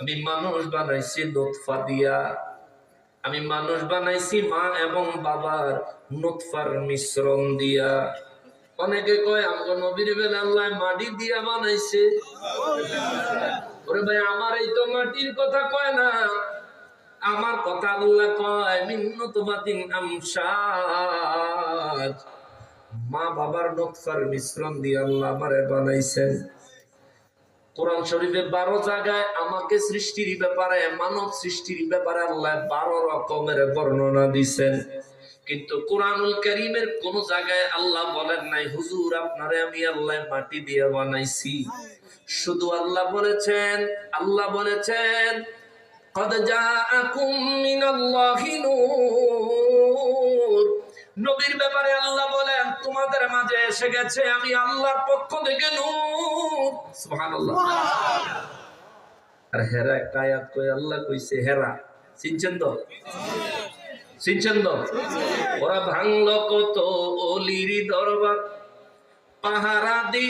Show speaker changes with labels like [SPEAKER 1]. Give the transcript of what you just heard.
[SPEAKER 1] আমি মানুষ বানাইছি নুতফা দিয়া, আমি মানুষ বানাইছি মা এবং বাবার নুতফার মিশ্রণ দিয়া। অনেকে কয় আমগো নবীর বেলা আল্লাহ মাটি দিয়া বানাইছে। ওরে ভাই, আমার এই তো মাটির কথা কয় না, আমার কথা আল্লাহ কয় মিন নুতফাতিন আমশাজ, মা বাবার নুতফার মিশ্রণ দিয়ে আল্লাহ আমারে বানাইছেন। কোরআন শরীফে 12 জায়গায় আমাকে সৃষ্টির ব্যাপারে, মানব সৃষ্টির ব্যাপারে আল্লাহ 12 রকমের বর্ণনা দিয়েছেন, কিন্তু কোরআনুল কারীমের কোন জায়গায় আল্লাহ বলেন নাই হুজুর আপনারে আমি আল্লাহ মাটি দিয়ে বানাইছি। শুধু আল্লাহ বলেছেন قد جاءكم من الله নূর। নবীর ব্যাপারে আল্লাহ বলেন তোমাদের মাঝে এসে গেছে আমি আল্লাহর পক্ষ থেকে নূর। সুবহানাল্লাহ। আর হেরা একটা আয়াত কই আল্লাহ কইছে হেরা, চিনছেন তো? ওরা ভাঙলো কত অলির দরবার, পাহারা দি